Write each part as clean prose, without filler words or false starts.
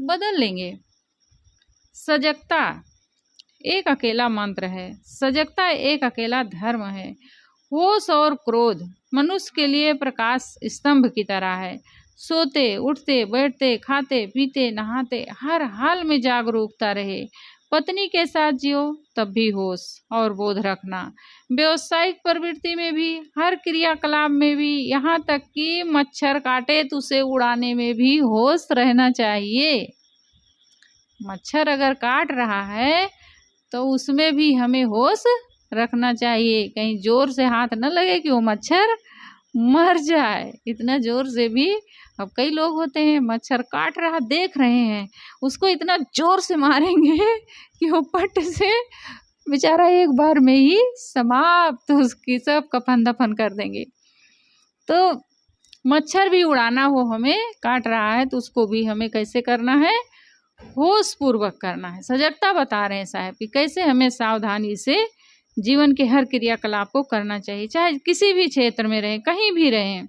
बदल लेंगे। सजगता एक अकेला मंत्र है, सजगता एक अकेला धर्म है। होश और क्रोध मनुष्य के लिए प्रकाश स्तंभ की तरह है। सोते उठते बैठते खाते पीते नहाते हर हाल में जागरूकता रहे। पत्नी के साथ जियो तब भी होश और बोध रखना। व्यावसायिक प्रवृत्ति में भी, हर क्रियाकलाप में भी, यहाँ तक कि मच्छर काटे तो उसे उड़ाने में भी होश रहना चाहिए। मच्छर अगर काट रहा है तो उसमें भी हमें होश रखना चाहिए, कहीं जोर से हाथ न लगे कि वो मच्छर मर जाए। इतना जोर से भी, अब कई लोग होते हैं मच्छर काट रहा देख रहे हैं, उसको इतना जोर से मारेंगे कि वो पट से बेचारा एक बार में ही समाप्त, तो उसकी सब कफन दफन कर देंगे। तो मच्छर भी उड़ाना हो, हमें काट रहा है तो उसको भी हमें कैसे करना है, होश पूर्वक करना है। सजगता बता रहे हैं साहब कि कैसे हमें सावधानी से जीवन के हर क्रियाकलाप को करना चाहिए, चाहे किसी भी क्षेत्र में रहें, कहीं भी रहें।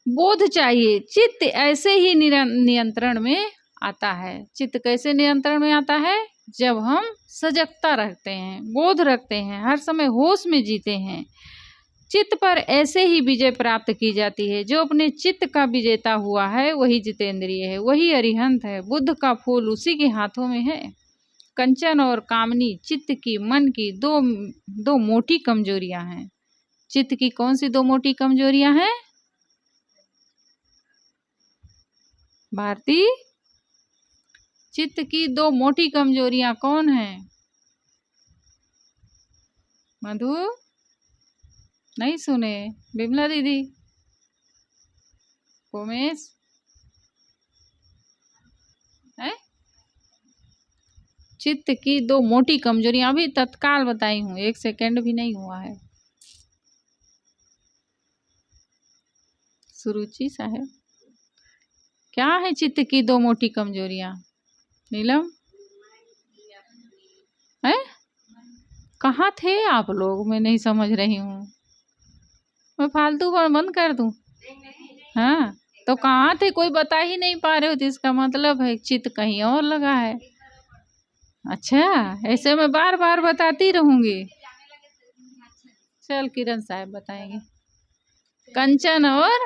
बोध चाहिए। चित्त ऐसे ही नियंत्रण में आता है। चित्त कैसे नियंत्रण में आता है, जब हम सजगता रखते हैं, बोध रखते हैं, हर समय होश में जीते हैं। चित्त पर ऐसे ही विजय प्राप्त की जाती है। जो अपने चित्त का विजेता हुआ है वही जितेंद्रिय है, वही अरिहंत है। बुद्ध का फूल उसी के हाथों में है। कंचन और कामनी चित्त की, मन की दो मोटी कमजोरियां हैं। चित्त की कौन सी दो मोटी कमजोरियां हैं भारती? चित्त की दो मोटी कमजोरियां कौन हैं? मधु नहीं सुने? बिमला दीदी, उमेश है? चित्त की दो मोटी कमजोरियां अभी तत्काल बताई हूँ, 1 सेकंड भी नहीं हुआ है। सुरुचि साहब, क्या है चित्त की दो मोटी कमजोरियां? नीलम है? कहाँ थे आप लोग? मैं नहीं समझ रही हूँ। मैं फालतू बंद कर दूं? हाँ, तो कहाँ थे? कोई बता ही नहीं पा रहे हो तो इसका मतलब है चित्त कहीं और लगा है। अच्छा, ऐसे मैं बार बार बताती रहूंगी। चल किरण साहब बताएंगे। कंचन और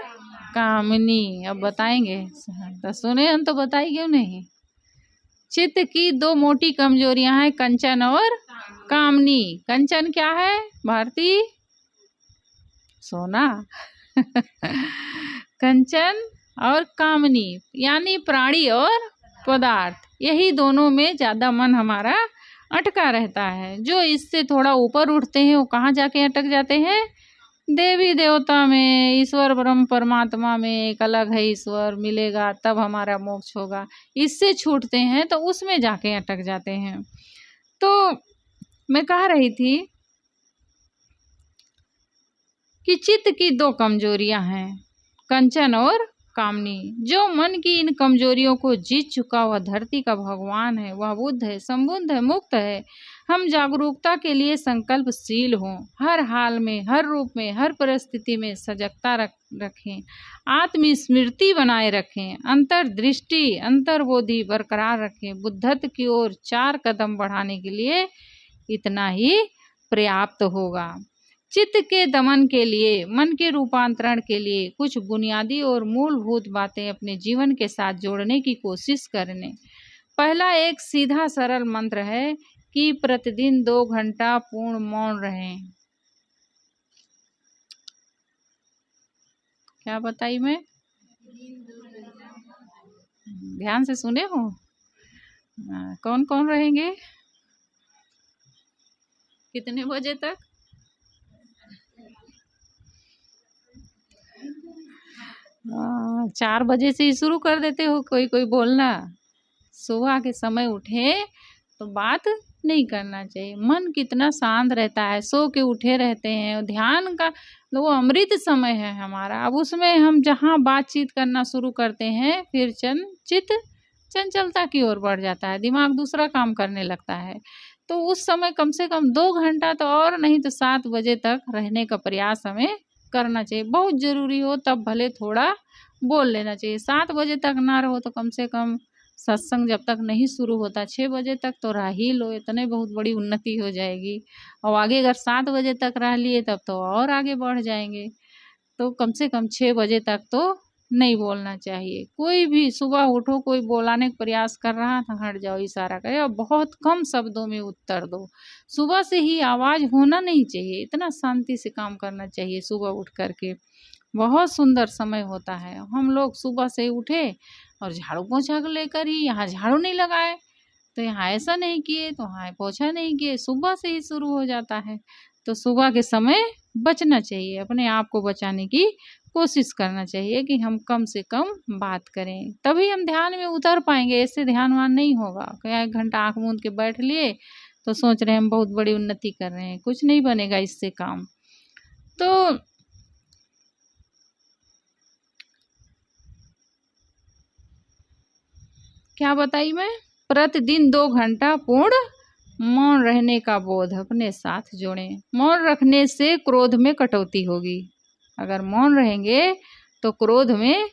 कामनी अब बताएंगे, तो सुने हम तो बताई क्यों नहीं। चित्त की दो मोटी कमजोरियां हैं, कंचन और कामनी। कंचन क्या है भारती? सोना कंचन और कामनी यानी प्राणी और पदार्थ, यही दोनों में ज्यादा मन हमारा अटका रहता है। जो इससे थोड़ा ऊपर उठते हैं वो कहाँ जाके अटक जाते हैं? देवी देवता में, ईश्वर ब्रह्म परमात्मा में। एक अलग है ईश्वर, मिलेगा तब हमारा मोक्ष होगा। इससे छूटते हैं तो उसमें जाके अटक जाते हैं। तो मैं कह रही थी कि चित्त की दो कमजोरियां हैं, कंचन और कामनी। जो मन की इन कमजोरियों को जीत चुका वह धरती का भगवान है, वह बुद्ध है, संबुद्ध है, मुक्त है। हम जागरूकता के लिए संकल्पशील हों, हर हाल में, हर रूप में, हर परिस्थिति में सजगता रखें, आत्मस्मृति बनाए रखें, अंतर्दृष्टि अंतर्बोधि बरकरार रखें। बुद्धत्व की ओर 4 कदम बढ़ाने के लिए इतना ही पर्याप्त होगा। चित्त के दमन के लिए, मन के रूपांतरण के लिए कुछ बुनियादी और मूलभूत बातें अपने जीवन के साथ जोड़ने की कोशिश करने। पहला एक सीधा सरल मंत्र है कि प्रतिदिन 2 घंटा पूर्ण मौन रहें। क्या बताई मैं? ध्यान से सुने हो? कौन कौन रहेंगे? कितने बजे तक? हाँ, 4 बजे से ही शुरू कर देते हो कोई कोई बोलना। सुबह के समय उठे तो बात नहीं करना चाहिए। मन कितना शांत रहता है, सो के उठे रहते हैं। ध्यान का वो अमृत समय है हमारा। अब उसमें हम जहाँ बातचीत करना शुरू करते हैं फिर चित्त चंचलता की ओर बढ़ जाता है, दिमाग दूसरा काम करने लगता है। तो उस समय कम से कम 2 घंटा तो, और नहीं तो 7 बजे तक रहने का प्रयास हमें करना चाहिए। बहुत ज़रूरी हो तब भले थोड़ा बोल लेना चाहिए। 7 बजे तक ना रहो तो कम से कम सत्संग जब तक नहीं शुरू होता 6 बजे तक तो रह ही लो, इतने बहुत बड़ी उन्नति हो जाएगी। और आगे अगर 7 बजे तक रह लिए तब तो और आगे बढ़ जाएंगे। तो कम से कम 6 बजे तक तो नहीं बोलना चाहिए। कोई भी सुबह उठो, कोई बोलाने का प्रयास कर रहा था, हट जाओ, इशारा करे और बहुत कम शब्दों में उत्तर दो। सुबह से ही आवाज़ होना नहीं चाहिए, इतना शांति से काम करना चाहिए सुबह उठ करके। बहुत सुंदर समय होता है। हम लोग सुबह से उठे और झाड़ू पोछा लेकर ही, यहाँ झाड़ू नहीं लगाए तो यहाँ ऐसा नहीं किए तो वहाँ पोछा नहीं किए, सुबह से ही शुरू हो जाता है। तो सुबह के समय बचना चाहिए, अपने आप को बचाने की कोशिश करना चाहिए कि हम कम से कम बात करें, तभी हम ध्यान में उतर पाएंगे। ऐसे ध्यानवान नहीं होगा क्या 1 घंटा आँख मूंद के बैठ लिए तो सोच रहे हैं हम बहुत बड़ी उन्नति कर रहे हैं, कुछ नहीं बनेगा इससे काम। तो क्या बताई मैं, प्रतिदिन 2 घंटा पूर्ण मौन रहने का बोध अपने साथ जोड़ें। मौन रखने से क्रोध में कटौती होगी। अगर मौन रहेंगे तो क्रोध में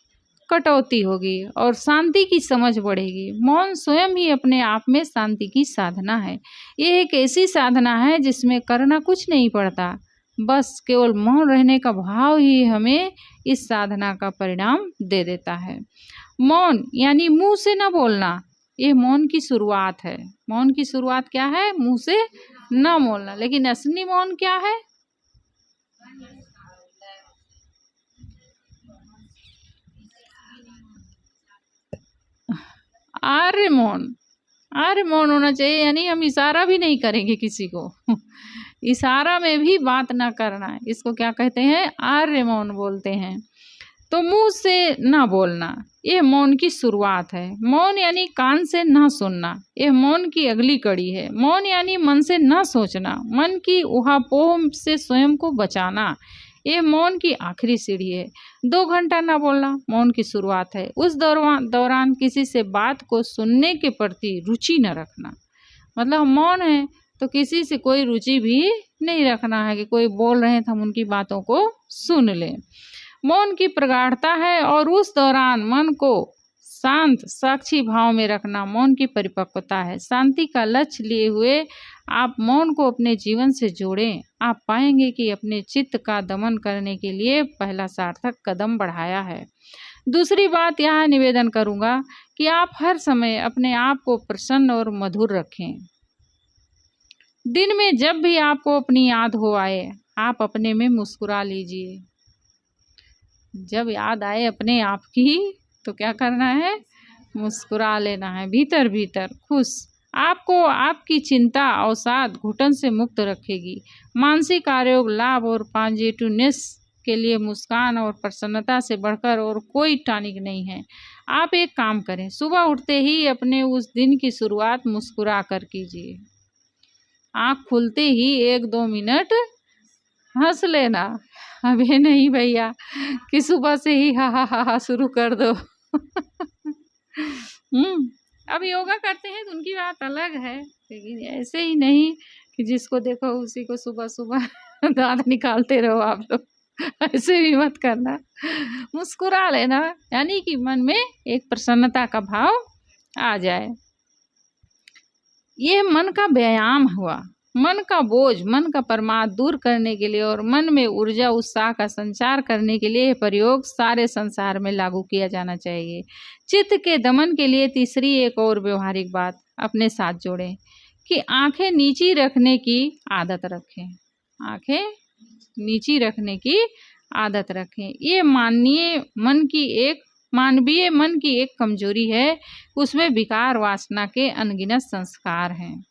कटौती होगी और शांति की समझ बढ़ेगी। मौन स्वयं ही अपने आप में शांति की साधना है। ये एक ऐसी साधना है जिसमें करना कुछ नहीं पड़ता, बस केवल मौन रहने का भाव ही हमें इस साधना का परिणाम दे देता है। मौन यानी मुंह से न बोलना, ये मौन की शुरुआत है। मौन की शुरुआत क्या है? मुंह से न बोलना। लेकिन असली मौन क्या है? आर्य मौन। आर्य मौन होना चाहिए, यानी हम इशारा भी नहीं करेंगे किसी को इशारा में भी बात ना करना है, इसको क्या कहते हैं? आर्य मौन बोलते हैं। तो मुंह से ना बोलना, ये मौन की शुरुआत है। मौन यानी कान से ना सुनना, ये मौन की अगली कड़ी है। मौन यानी मन से ना सोचना, मन की उहापोह से स्वयं को बचाना, ये मौन की आखिरी सीढ़ी है। 2 घंटा ना बोलना मौन की शुरुआत है। उस दौरान किसी से बात को सुनने के प्रति रुचि न रखना, मतलब मौन है तो किसी से कोई रुचि भी नहीं रखना है कि कोई बोल रहे हैं तो हम उनकी बातों को सुन लें। मौन की प्रगाढ़ता है और उस दौरान मन को शांत साक्षी भाव में रखना मौन की परिपक्वता है। शांति का लक्ष्य लिए हुए आप मौन को अपने जीवन से जोड़ें, आप पाएंगे कि अपने चित्त का दमन करने के लिए पहला सार्थक कदम बढ़ाया है। दूसरी बात यह निवेदन करूंगा कि आप हर समय अपने आप को प्रसन्न और मधुर रखें। दिन में जब भी आपको अपनी याद हो आए, आप अपने में मुस्कुरा लीजिए। जब याद आए अपने आप की तो क्या करना है? मुस्कुरा लेना है, भीतर भीतर खुश। आपको आपकी चिंता अवसाद घुटन से मुक्त रखेगी। मानसिक आरोग्य लाभ और पॉजिटिवनेस के लिए मुस्कान और प्रसन्नता से बढ़कर और कोई टॉनिक नहीं है। आप एक काम करें, सुबह उठते ही अपने उस दिन की शुरुआत मुस्कुरा कर कीजिए। आँख खुलते ही 1-2 मिनट हंस लेना। अभी नहीं भैया कि सुबह से ही हा हा हा हा शुरू कर दो अब योगा करते हैं तो उनकी बात अलग है, लेकिन ऐसे ही नहीं कि जिसको देखो उसी को सुबह सुबह दांत निकालते रहो आप लोग ऐसे भी मत करना। मुस्कुरा लेना, यानी कि मन में एक प्रसन्नता का भाव आ जाए। ये मन का व्यायाम हुआ। मन का बोझ, मन का प्रमाद दूर करने के लिए और मन में ऊर्जा उत्साह का संचार करने के लिए यह प्रयोग सारे संसार में लागू किया जाना चाहिए। चित्त के दमन के लिए तीसरी एक और व्यवहारिक बात अपने साथ जोड़ें कि आंखें नीची रखने की आदत रखें। आंखें नीची रखने की आदत रखें। ये मानवीय मन की एक कमजोरी है, उसमें विकार वासना के अनगिनत संस्कार हैं।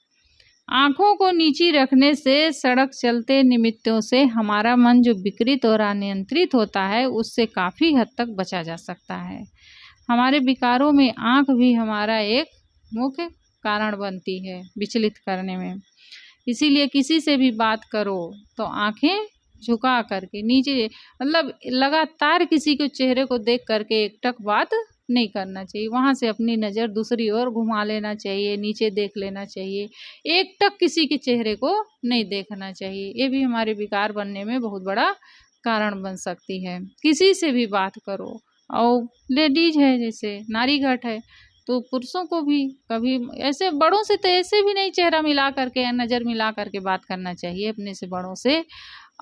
आँखों को नीची रखने से सड़क चलते निमित्तों से हमारा मन जो विकृत और अनियंत्रित होता है उससे काफ़ी हद तक बचा जा सकता है। हमारे विकारों में आँख भी हमारा एक मुख्य कारण बनती है विचलित करने में। इसीलिए किसी से भी बात करो तो आँखें झुका करके नीचे, मतलब लगातार किसी के चेहरे को देख करके एकटक बात नहीं करना चाहिए। वहाँ से अपनी नज़र दूसरी ओर घुमा लेना चाहिए, नीचे देख लेना चाहिए। एकटक किसी के चेहरे को नहीं देखना चाहिए, ये भी हमारे विकार बनने में बहुत बड़ा कारण बन सकती है। किसी से भी बात करो और लेडीज है जैसे नारी घाट है, तो पुरुषों को भी कभी ऐसे बड़ों से तो ऐसे भी नहीं चेहरा मिला करके या नज़र मिला करके बात करना चाहिए अपने से बड़ों से।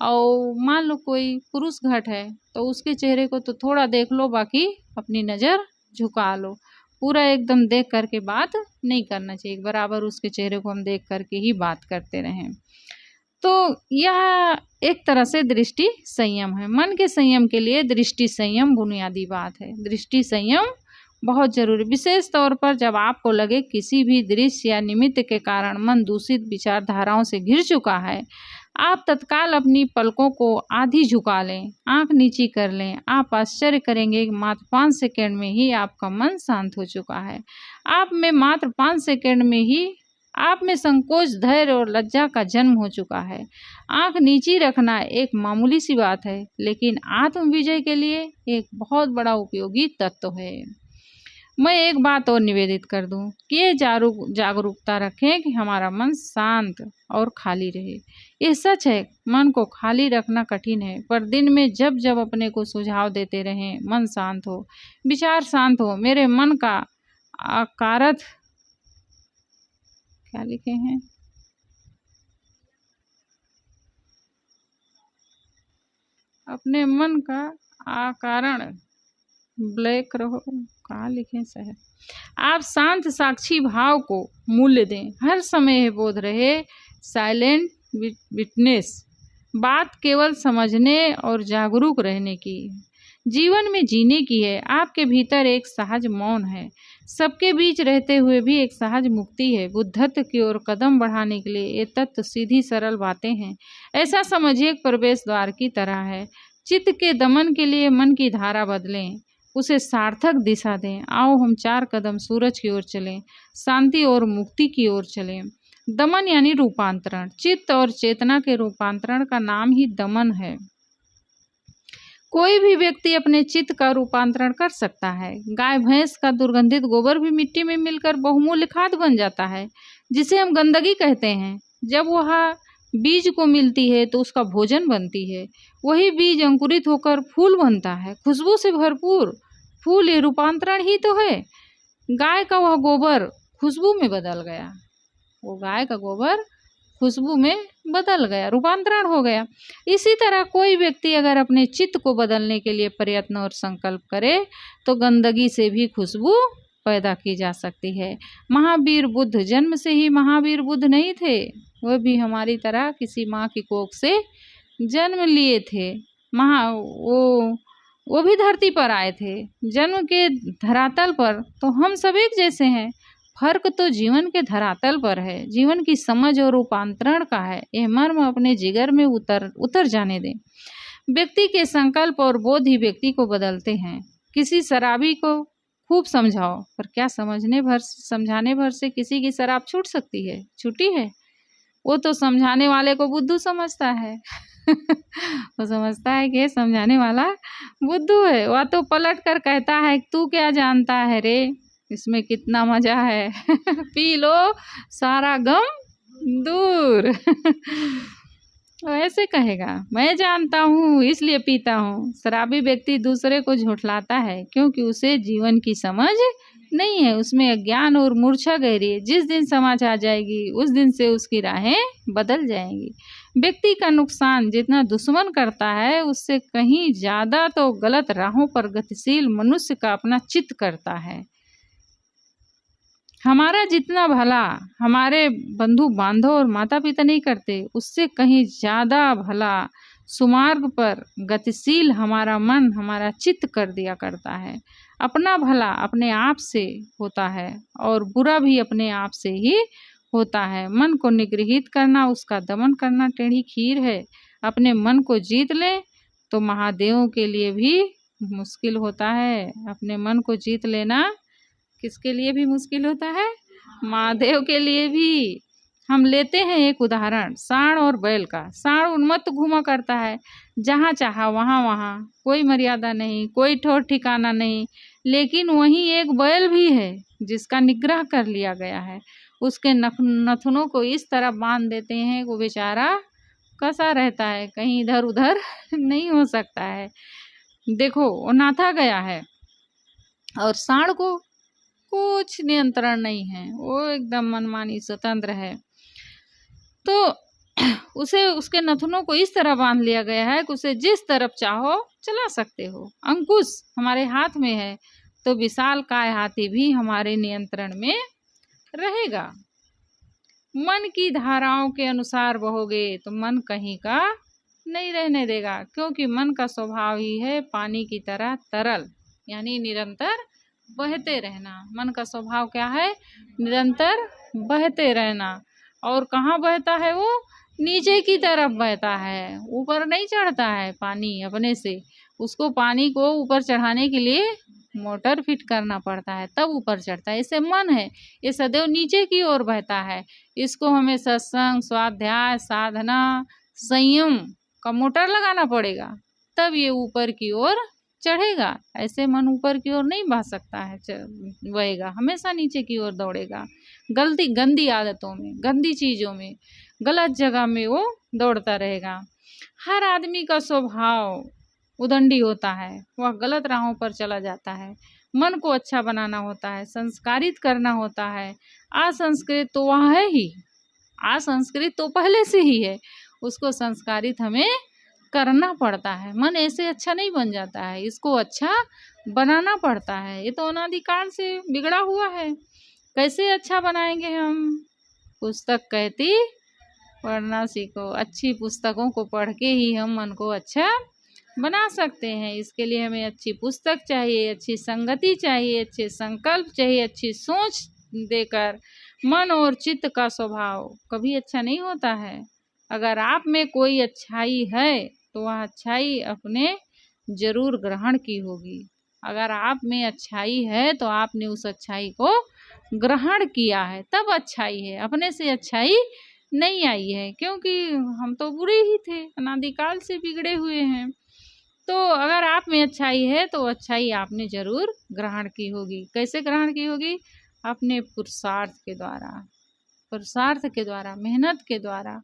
और मान लो कोई पुरुष घट है तो उसके चेहरे को तो थोड़ा देख लो, बाकी अपनी नज़र झुका लो। पूरा एकदम देख करके बात नहीं करना चाहिए, बराबर उसके चेहरे को हम देख करके ही बात करते रहें। तो यह एक तरह से दृष्टि संयम है। मन के संयम के लिए दृष्टि संयम बुनियादी बात है। दृष्टि संयम बहुत जरूरी, विशेष तौर पर जब आपको लगे किसी भी दृश्य या निमित्त के कारण मन दूषित विचारधाराओं से घिर चुका है, आप तत्काल अपनी पलकों को आधी झुका लें, आंख नीची कर लें। आप आश्चर्य करेंगे कि मात्र 5 सेकंड में ही आपका मन शांत हो चुका है। आप में मात्र 5 सेकंड में ही आप में संकोच, धैर्य और लज्जा का जन्म हो चुका है। आंख नीची रखना एक मामूली सी बात है, लेकिन आत्म विजय के लिए एक बहुत बड़ा उपयोगी तत्व है। मैं एक बात और निवेदित कर दूं कि ये जागरूकता रखें कि हमारा मन शांत और खाली रहे। ये सच है, मन को खाली रखना कठिन है, पर दिन में जब जब अपने को सुझाव देते रहें, मन शांत हो, विचार शांत हो। मेरे मन का आकारथ क्या लिखे हैं, अपने मन का आकारण ब्लैक रहो, कहाँ लिखे सर। आप शांत साक्षी भाव को मूल्य दें, हर समय बोध रहे साइलेंट विटनेस। बात केवल समझने और जागरूक रहने की, जीवन में जीने की है। आपके भीतर एक सहज मौन है, सबके बीच रहते हुए भी एक सहज मुक्ति है। बुद्धत्व की ओर कदम बढ़ाने के लिए ये तत्व सीधी सरल बातें हैं। ऐसा समझिए एक प्रवेश द्वार की तरह है। चित्त के दमन के लिए मन की धारा बदलें, उसे सार्थक दिशा दें। आओ हम 4 कदम सूरज की ओर चलें, शांति और मुक्ति की ओर चलें। दमन यानी रूपांतरण, चित्त और चेतना के रूपांतरण का नाम ही दमन है। कोई भी व्यक्ति अपने चित्त का रूपांतरण कर सकता है। गाय भैंस का दुर्गंधित गोबर भी मिट्टी में मिलकर बहुमूल्य खाद बन जाता है, जिसे हम गंदगी कहते हैं। जब वह बीज को मिलती है तो उसका भोजन बनती है। वही बीज अंकुरित होकर फूल बनता है, खुशबू से भरपूर फूल। ये रूपांतरण ही तो है। गाय का वह गोबर खुशबू में बदल गया, वो गाय का गोबर खुशबू में बदल गया, रूपांतरण हो गया। इसी तरह कोई व्यक्ति अगर अपने चित्त को बदलने के लिए प्रयत्न और संकल्प करे तो गंदगी से भी खुशबू पैदा की जा सकती है। महावीर बुद्ध जन्म से ही महावीर बुद्ध नहीं थे, वह भी हमारी तरह किसी माँ की कोख से जन्म लिए थे। वो भी धरती पर आए थे, जन्म के धरातल पर तो हम सब एक जैसे हैं। फर्क तो जीवन के धरातल पर है, जीवन की समझ और रूपांतरण का है। यह मर्म अपने जिगर में उतर जाने दें। व्यक्ति के संकल्प और बोध ही व्यक्ति को बदलते हैं। किसी शराबी को खूब समझाओ, पर क्या समझाने भर से किसी की शराब छूट सकती है? छूटी है? वो तो समझाने वाले को बुद्धू समझता है वो समझता है कि समझाने वाला बुद्धू है। वह तो पलट कर कहता है तू क्या जानता है रे, इसमें कितना मजा है पी लो सारा गम दूर ऐसे कहेगा, मैं जानता हूँ इसलिए पीता हूँ। शराबी व्यक्ति दूसरे को झुठलाता है क्योंकि उसे जीवन की समझ नहीं है, उसमें अज्ञान और मूर्छा गहरी है। जिस दिन समझ आ जाएगी उस दिन से उसकी राहें बदल जाएंगी। व्यक्ति का नुकसान जितना दुश्मन करता है उससे कहीं ज़्यादा तो गलत राहों पर गतिशील मनुष्य का अपना चित्त करता है। हमारा जितना भला हमारे बंधु बांधव और माता पिता नहीं करते, उससे कहीं ज़्यादा भला सुमार्ग पर गतिशील हमारा मन, हमारा चित्त कर दिया करता है। अपना भला अपने आप से होता है और बुरा भी अपने आप से ही होता है। मन को निगृहित करना, उसका दमन करना टेढ़ी खीर है। अपने मन को जीत ले तो महादेवों के लिए भी मुश्किल होता है। अपने मन को जीत लेना किसके लिए भी मुश्किल होता है? महादेव के लिए भी। हम लेते हैं एक उदाहरण सांड और बैल का। सांड उन्मत्त घूमा करता है, जहाँ चाहा वहाँ, कोई मर्यादा नहीं, कोई ठौर ठिकाना नहीं। लेकिन वहीं एक बैल भी है जिसका निग्रह कर लिया गया है। उसके नथुनों को इस तरह बांध देते हैं वो बेचारा कसा रहता है, कहीं इधर उधर नहीं हो सकता है। देखो वो नाथा गया है, और सांड को कुछ नियंत्रण नहीं है, वो एकदम मनमानी स्वतंत्र है। तो उसे उसके नथुनों को इस तरह बांध लिया गया है कि उसे जिस तरफ चाहो चला सकते हो। अंकुश हमारे हाथ में है तो विशालकाय हाथी भी हमारे नियंत्रण में रहेगा। मन की धाराओं के अनुसार बहोगे तो मन कहीं का नहीं रहने देगा, क्योंकि मन का स्वभाव ही है पानी की तरह तरल, यानी निरंतर बहते रहना। मन का स्वभाव क्या है? निरंतर बहते रहना। और कहाँ बहता है वो? नीचे की तरफ बहता है, ऊपर नहीं चढ़ता है पानी अपने से। उसको पानी को ऊपर चढ़ाने के लिए मोटर फिट करना पड़ता है, तब ऊपर चढ़ता है। इसे मन है, ये सदैव नीचे की ओर बहता है। इसको हमें सत्संग, स्वाध्याय, साधना, संयम का मोटर लगाना पड़ेगा, तब ये ऊपर की ओर चढ़ेगा। ऐसे मन ऊपर की ओर नहीं बह सकता है, बहेगा, हमेशा नीचे की ओर दौड़ेगा। गंदी आदतों में, गंदी चीज़ों में, गलत जगह में वो दौड़ता रहेगा। हर आदमी का स्वभाव उदंडी होता है, वह गलत राहों पर चला जाता है। मन को अच्छा बनाना होता है, संस्कारित करना होता है। असंस्कृत तो वह है ही, असंस्कृत तो पहले से ही है, उसको संस्कारित हमें करना पड़ता है। मन ऐसे अच्छा नहीं बन जाता है, इसको अच्छा बनाना पड़ता है। ये तो अनादिकाल से बिगड़ा हुआ है, कैसे अच्छा बनाएंगे हम? पुस्तक कहती पढ़ना सीखो। अच्छी पुस्तकों को पढ़ के ही हम मन को अच्छा बना सकते हैं। इसके लिए हमें अच्छी पुस्तक चाहिए, अच्छी संगति चाहिए, अच्छे संकल्प चाहिए, अच्छी सोच देकर। मन और चित्त का स्वभाव कभी अच्छा नहीं होता है। अगर आप में कोई अच्छाई है तो वह अच्छाई अपने जरूर ग्रहण की होगी। अगर आप में अच्छाई है तो आपने उस अच्छाई को ग्रहण किया है, तब अच्छाई है। अपने से अच्छाई नहीं आई है, क्योंकि हम तो बुरे ही थे, अनादिकाल से बिगड़े हुए हैं। तो अगर आप में अच्छाई है तो अच्छाई आपने जरूर ग्रहण की होगी। कैसे ग्रहण की होगी? अपने पुरुषार्थ के द्वारा, पुरुषार्थ के द्वारा, मेहनत के द्वारा।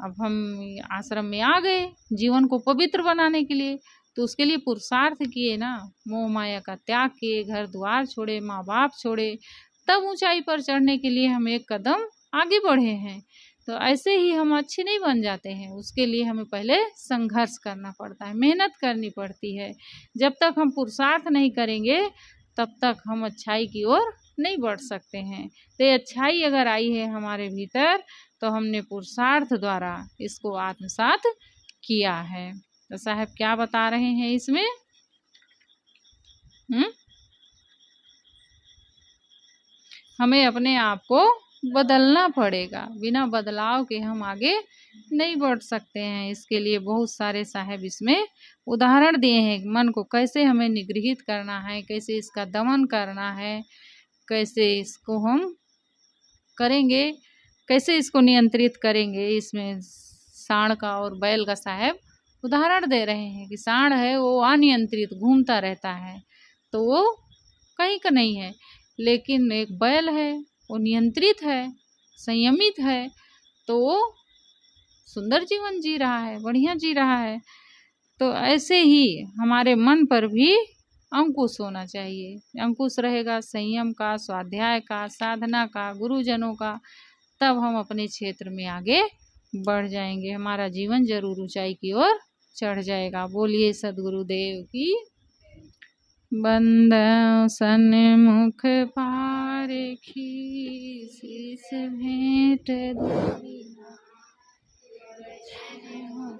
अब हम आश्रम में आ गए जीवन को पवित्र बनाने के लिए, तो उसके लिए पुरुषार्थ किए ना, मोह माया का त्याग किए, घर द्वार छोड़े, माँ बाप छोड़े, तब ऊंचाई पर चढ़ने के लिए हम एक कदम आगे बढ़े हैं। तो ऐसे ही हम अच्छे नहीं बन जाते हैं, उसके लिए हमें पहले संघर्ष करना पड़ता है, मेहनत करनी पड़ती है। जब तक हम पुरुषार्थ नहीं करेंगे तब तक हम अच्छाई की ओर नहीं बढ़ सकते हैं। तो ये अच्छाई अगर आई है हमारे भीतर तो हमने पुरुषार्थ द्वारा इसको आत्मसात किया है। तो साहब क्या बता रहे हैं इसमें? हमें अपने आप को बदलना पड़ेगा, बिना बदलाव के हम आगे नहीं बढ़ सकते हैं। इसके लिए बहुत सारे साहब इसमें उदाहरण दिए हैं, मन को कैसे हमें निगृहित करना है, कैसे इसका दमन करना है, कैसे इसको हम करेंगे, कैसे इसको नियंत्रित करेंगे। इसमें सांड का और बैल का साहब उदाहरण दे रहे हैं कि सांड है वो अनियंत्रित घूमता रहता है, तो वो कहीं का नहीं है। लेकिन एक बैल है वो नियंत्रित है, संयमित है, तो वो सुंदर जीवन जी रहा है, बढ़िया जी रहा है। तो ऐसे ही हमारे मन पर भी अंकुश होना चाहिए। अंकुश रहेगा संयम का, स्वाध्याय का, साधना का, गुरुजनों का, तब हम अपने क्षेत्र में आगे बढ़ जाएंगे। हमारा जीवन जरूर ऊंचाई की ओर चढ़ जाएगा। बोलिए सद्गुरुदेव की। बंद सन्मुख पारखी, शीस भेंट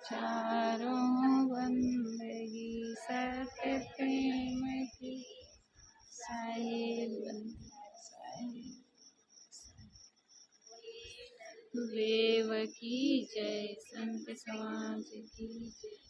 चारों बंदगी, सत्य प्रेम की देव की जय, संत समाज की जय।